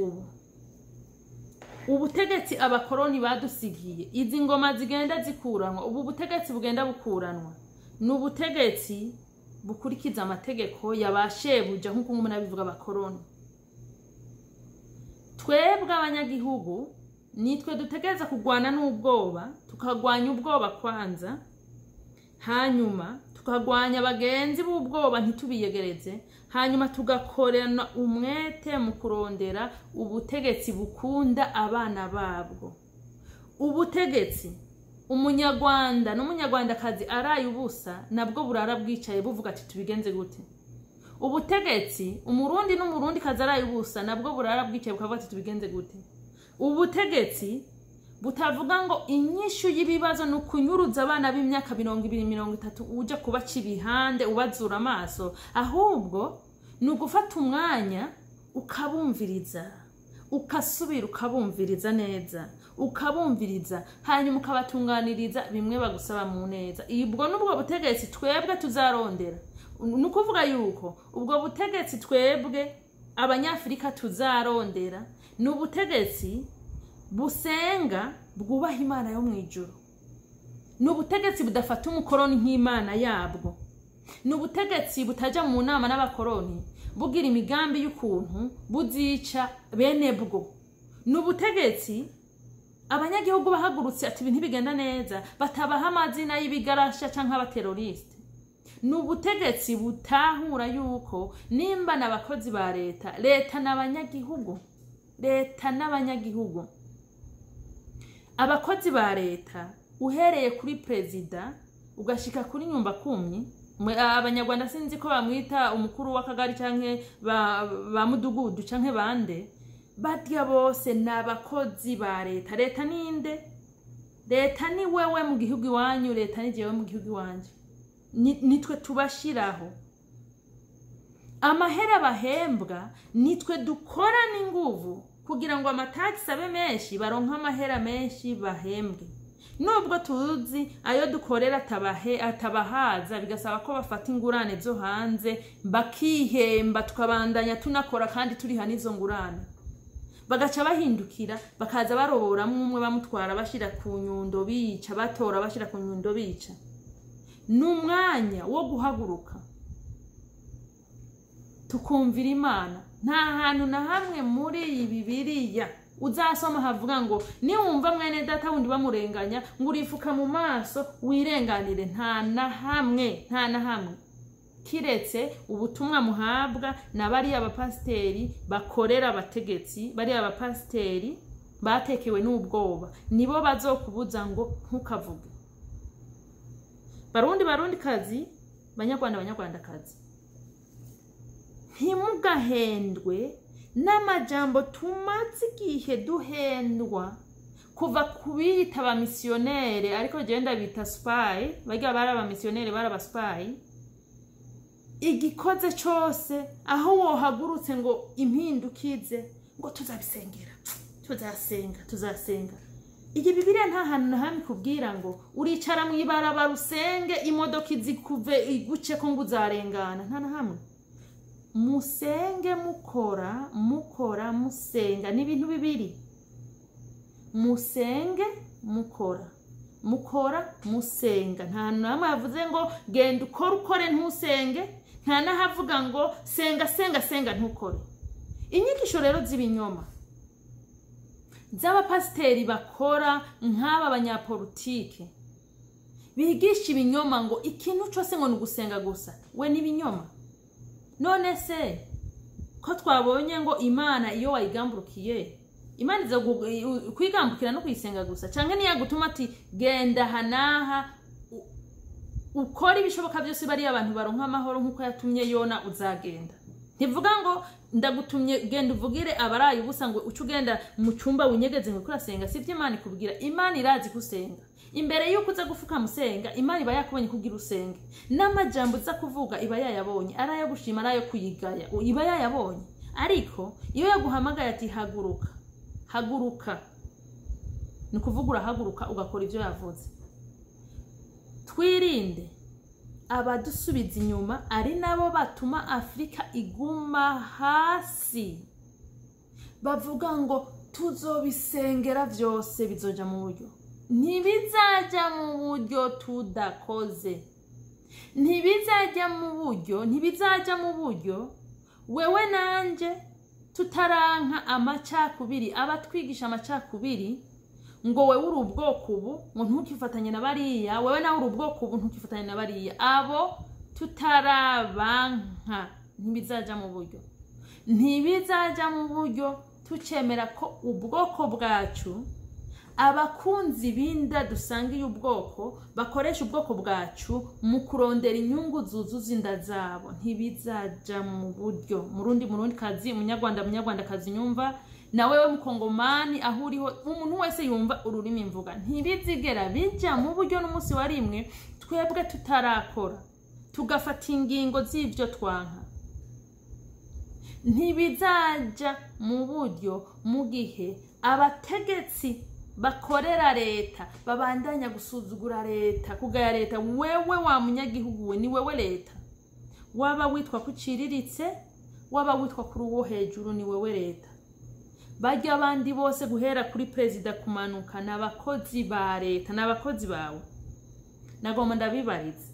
ubutegetsi abakoroni badusigiye, izi ngoma zigenda zikuranwa, ubu butegetsi bugenda bukuranwa, n'ubutegetsi bukurikiza amategeko yabashebuja nkuko umuntu abivuga abakoroni. Twebwe abanyagihugu nitwe dutegereza kugwana n'ubwoba, tukagwanya ubwoba kwanza, hanyuma tukagwanya abagenzi b'ubwoba ntitubiyegereze, hanyuma tugakorana umwete mu kurondera ubutegetsi bukunda abana babwo. Ubutegetsi umunyarwanda n'umunyarwandakazi araye ubusa nabwo burara bwicaye buvuga ati tubigenze gute. Ubutegetsi umurundi n'umurundi kazi araye ubusa nabwo burara bwicaye bukavuga ati tubigenze gute. Ubutegetsi butavuga ngo inyishu y'ibibazo nukunyuruza abana b'imyaka 20-30 uja kubaca ibihande ubazura amaso, ahubwo nugufata umwanya ukabumviriza, ukasubira ukabumviriza neza, ukabumviriza hanyuma ukabatunganiriza bimwe bagusaba mu neza. Ibwo nubwo butegetsi twebwe tuzarondera, nukuvuga yuko ubwo butegetsi twebwe abanyafrika tuzarondera n'ubutegetsi busenga bwubaha Imana yo mwijuru, n'ubutegetsi budafata umukoroni nk'Imana yabwo, n'ubutegetsi butaja mu nama n'abakoroni bugira imigambi y'ukuntu buzica bene bwo, n'ubutegetsi abanyagihugu bahagurutse ati ibintu bigenda neza batabaha amazina y'ibigarasha canke abateroriste. N'ubutegetsi butahura yuko nimba n'abakozi ba leta n'abanyagihugu, leta n'abanyagihugu. Abakozi ba leta uhereye kuri prezida ugashika kuri nyumba kumi, abanyarwanda sinzi ko bamwita umukuru w'akagari canke ba mudugudu canke bande, badya bose n'abakozi ba leta. Leta ninde? Leta ni wewe mu gihugu iwanyu, leta ni jewe mu gihugu iwanje. Nitwe tubashiraho amahera bahembwa, nitwe dukora n'inguvu kugira ngo amataxi abe menshi, baronka amahera menshi bahembwe. Nubwo tuzi ayo dukorera atabahaza, bigasaba ko bafata ingurane zo hanze bakihemba, tukabandanya tunakora kandi turiha n'izo ngurane. Bagaca bahindukira bakaza barobora umwe bamutwara bashira ku nyundo bica, batora bashira ku nyundo bica. N'umwanya wo guhaguruka tukumvira Imana. Nta hantu na hamwe muri iyi Bibiliya uzasoma havuga ngo niwumva mwene data wundi bamurenganya ngo urifuka mu maso wirenganire. Nta na hamwe kiretse ubutumwa muhabwa na bari abapasiteri bakorera abategetsi, bari abapasiteri batekewe n'ubwoba, nibo bazokubuza ngo ntukavuge. Barundi kazi, banyarwanda kazi, ntimugahendwe n'amajambo tumaze igihe duhendwa kuva kubita abamisiyonere, ariko genda bita spy, bagira bara abamisiyonere bara spy. Igikoze cyose aho wohagurutse ngo impindukize ngo tuzabisengera, tuzasenga. Iyi Bibiliya nta hantu na hamwe kubwira ngo uricara mu ibarabara usenge imodoka izikuve iguce ko ngo uzarengana. Nta na hamwe. Musenge mukora musenga ni ibintu bibiri. Musenge mukora musenga. Nta hantu na hamwe yavuze ngo genda ukore ntusenge, nta nahavuga ngo senga ntukore. Inyigisho rero z'ibinyoma z'abapasiteri bakora nk'aba banyapolitike bigisha ibinyoma ngo ikintu cyose ngo nugusenga gusa, we nibinyoma. None se ko twabonye ngo Imana iyo wayigamburukiye, Imana iza kwigambukira no kuyisenga gusa, canke niya gutuma ati genda hanaha ukora ibishoboka byose bari abantu baronka amahoro nkuko yatumye Yona uzagenda. Ntivuga ngo ndagutumye genda uvugire abaraye ubusa ngo ucu genda mu cyumba winyegeze ngo kurasenga. Sivyo Imana ikubwira. Imana irazi kusenga. Imbere yuko uza gufuka musenga, Imana iba yakubonye kugira usenge. N'amajambo uza kuvuga iba yayabonye, arayo gushima arayo kuyigaya, iba yayabonye. Ariko iyo yaguhamagaye ati haguruka, nukuvuga urahaguruka ugakora ivyo yavuze. Twirinde abadusubiza inyuma, ari nabo batuma Afrika iguma hasi. Bavuga ngo tuzobisengera vyose bizoja mu buryo. Ntibizaja mu buryo tudakoze. Ntibizaja mu buryo wewe nanje tutaranka amacakubiri, abatwigisha amacakubiri ngo wewe uri ubwoko ubu ngo ntukifatanye na bariya, wewe nawe uri ubwoko ubu ntukifatanye na bariya. Abo tutarabanka ntibizaja mu buryo tucemera ko ubwoko bwacu, abakunzi binda dusangiye ubwoko bakoresha ubwoko bwacu mu kurondera inyungu zuzuza inda zabo. Ntibizaja mu buryo. Murundi kazi, munyarwanda kazi nyumva, na wewe mukongomani aho uriho, umuntu wese yumva ururimi mvuga, ntibizigera bija mu buryo n'umunsi wa rimwe twebwe tutarakora tugafata ingingo z'ivyo twanka. Ntibizaja mu buryo mu gihe abategetsi bakorera leta babandanya gusuzugura leta, kugaya leta. Wewe wa munyagihugu we ni wewe leta. Waba witwa kuciriritse, waba witwa kuri uwo hejuru, ni wewe leta. Bajya abandi bose guhera kuri prezida kumanuka n'abakozi ba leta, n'abakozi bawe. Nagomba ndabibarize,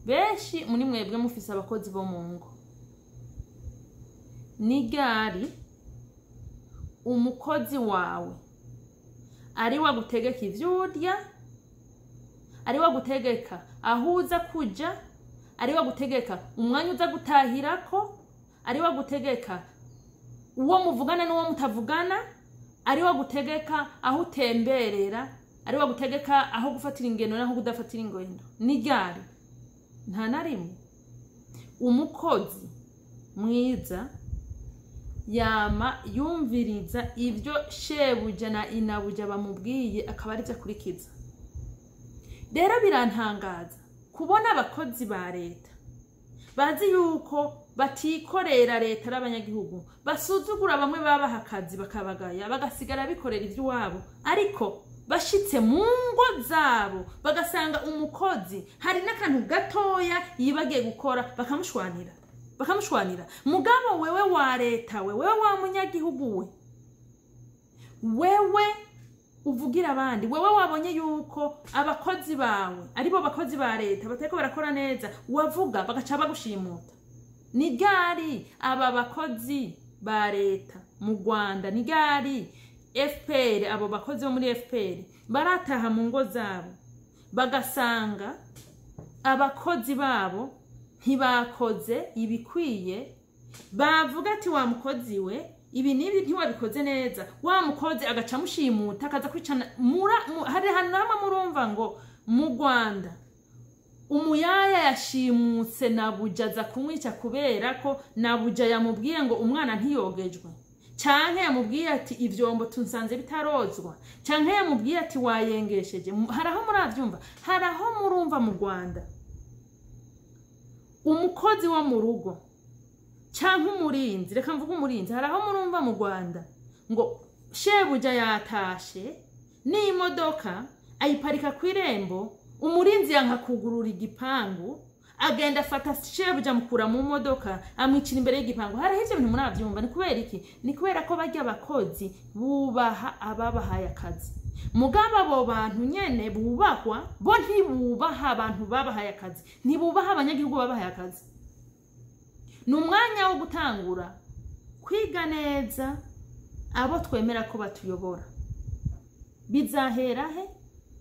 benshi muri mwebwe mufise abakozi bo mu ngo. Ni gari umukozi wawe ari wagutegeka ivyo urya, ari wagutegeka aho uza kuja, ari wagutegeka umwanya uza gutahirako, ari wagutegeka uwo muvugana n'uwo mutavugana, ari wagutegeka aho utemberera, ari wagutegeka aho gufatira ingendo naho kudafatira ingendo. Ni ryari? Nta na rimwe. Umukozi mwiza yama yumviriza ivyo shebuja na inabuja bamubwiye akaba ari byo akurikiza. Rero birantangaza kubona abakozi ba leta bazi yuko batikorera leta n'abanyagihugu, basuzugura bamwe babaha akazi bakabagaya bagasigara bikorera ivyo wabo, ariko bashitse mu ngo zabo bagasanga umukozi hari n'akantu gatoya yibagiye gukora bakamushwanira. Mugabo wewe wa leta, wewe wa munyagihugu, wewe uvugira abandi, wewe wabonye yuko abakozi bawe aribo bakozi ba leta bateko barakora neza, wavuga bagaca bagushimuta. Ni gari aba bakozi ba leta mu Rwanda, ni gari FPR, abo bakozi bo muri FPR barataha mu ngo zabo bagasanga abakozi babo ntibakoze ibikwiye, bavuga ati wa mukozi we ibi nibi ntiwabikoze neza, wa mukozi agaca mushimuta akaza kwicana. Hari hanama murumva ngo mu Rwanda umuyaya yashimutse nabuja za kumwica kubera ko nabuja yamubwiye ngo umwana ntiyogejwe, canke yamubwiye ati ivyombo tunsanze bitarozwa, canke yamubwiye ati wayengesheje. Haraho muravyumva, haraho murumva mu Rwanda umukozi wo mu rugo canke umurinzi, reka mvuga umurinzi, haraho murumva mu Rwanda ngo shebuja yatashe n'imodoka ayiparika kw'irembo, umurinzi yanka kugurura igipangu, agenda afata shebuja mukura mu modoka amwicira imbere y'igipangu. Haraho ivyo bintu muravyumva. Ni kubera iki? Ni kubera ko barya abakozi bubaha ababahaye akazi. Mugabo abo bantu nyene bubahwa bo ntibubaha abantu babahaye akazi, ntibubaha abanyagihugu babahaye akazi. Ni umwanya wo gutangura kwiga neza abo twemera ko batuyobora. Bizahera he?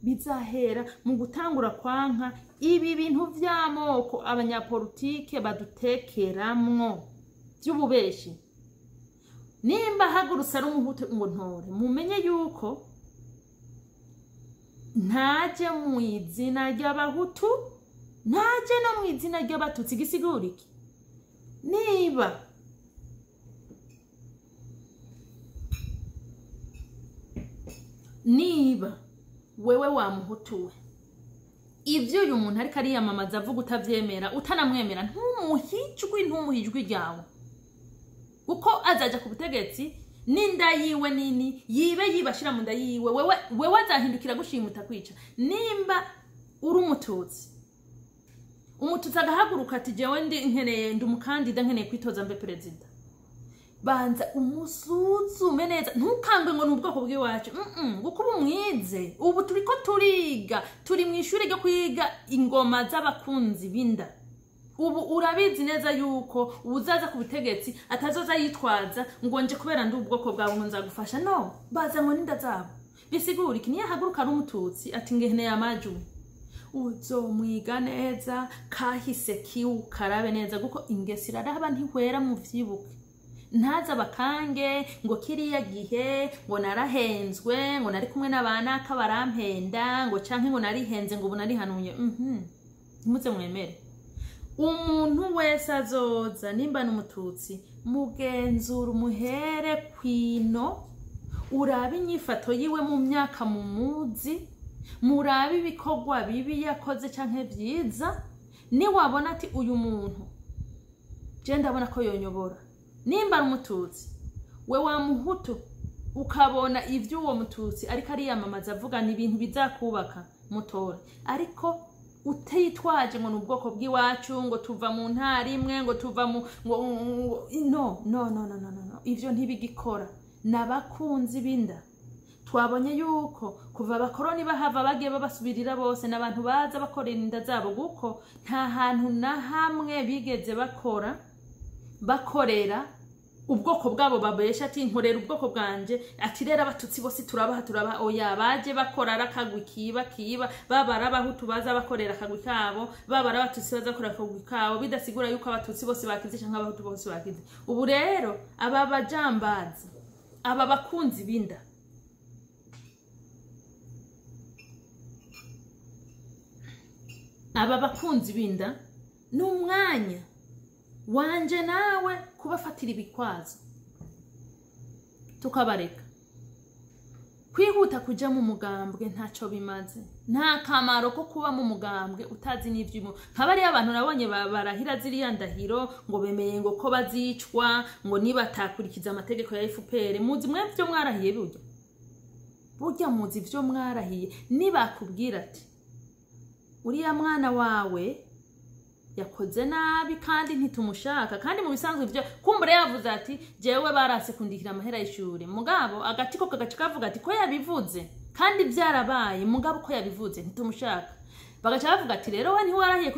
Bizahera mu gutangura kwanka ibi bintu vy'amoko abanyapolitike badutekeramwo by'ububeshi. Nimba hagurutse ari umuhutu ngo ntore, mumenye yuko ntaje mu izina ry'abahutu, ntaje no mu izina ry'abatutsi. Gisigura iki? Niba wewe wa muhutuwe ivyo uyu muntu ariko ariyamamaza avuga utavyemera, utanamwemera, ntumuhijwi ryawe, uko azaja ku butegetsi n'inda yiwe nini yibe yibashira mu nda yiwe, wewe azahindukira gushimuta kwica. Nimba uri umututsi agahaguruka ati jewe ndi umukandida nkeneye kwitoza mbe perezida, banza umusuzume neza, ntukangwe ngo n'ubwoko bw'iwacu. Guko umwize. Ubu turiko turiga, turi mu ishuri ryo kwiga ingoma z'abakunzi binda. Ubu urabizi neza yuko uzaza ku butegetsi atazoza yitwaza ngo nje kubera ndi ubwoko bwawe ngo nzagufasha. No, baza ngo ninda zabo. Bisigura iki? Niyo haguruka ari umututsi ati ngeheneye amaju, uzomwiga neza kahise kiu karabe neza, guko ingesira araba ntihwera mu vyibuke. Ntaza bakange ngo kiriya gihe ngo narahenzwe, ngo nari kumwe n'abana kabarampenda, ngo canke ngo narihenze ngo bunari hanuye. Muze mwemere. Umuntu wese azoza nimba n'umututsi, mugenzura umuhere kwino, urabe inyifato yiwe mu myaka mu muzi, murabe ibikorwa bibi yakoze canke vyiza. Ni wabona ati uyu muntu je ndabona ko yonyobora, nimba ari umututsi, we wa muhutu ukabona ivyo uwo mututsi ariko ariyamamaza avuga ni ibintu bizakubaka, mutore. Ariko utitwaje ngo n'ubwoko bw'iwacu, ngo tuva mu ntara imwe, ngo tuva mu no, ivyo ntibigikora. Nabakunzi binda twabonye yuko kuva abakoroni bahava bagiye babasubirira bose n'abantu baza bakorera inda zabo, guko nta hantu na hamwe bigeze bakorera ubwoko bwabo babesha ati nkorera ubwoko bwanje ati rero abatutsi bose turabaha oya baje bakora rakagwi kiba babara abahutu baza bakorera akagwi kabo babara abatutsi baza bakora akagwi kabo bidasigura yuko abatutsi bose bakize cyangwa abahutu bose bakize. Ubu rero aba bajambazi aba bakunzi binda n'umwanya wanje nawe kubafatira ibikwazo tukabareka. Kwihuta kuja mu mugambwe ntaco bimaze, nta kamaro ko kuba mu mugambwe utazi n'ivyimo. Nkabari abantu nabonye barahira ziriya ndahiro ngo bemeye ngo ko bazicwa ngo nibatakurikiza amategeko ya FPR. Muzi mwe byo mwarahiye burya muzi byo mwarahiye. Nibakubwira ati uriya mwana wawe yakoze nabi kandi ntitumushaka, kandi mu bisanzwe byo kumbure yavuze ati jewe barase kundikira amahera y'ishure, mugabo agatiko kagaca kavuga ati ko yabivuze kandi byarabaye, mugabo ko yabivuze ntitumushaka, bagaca bavuga ati rero we ntiwarahiye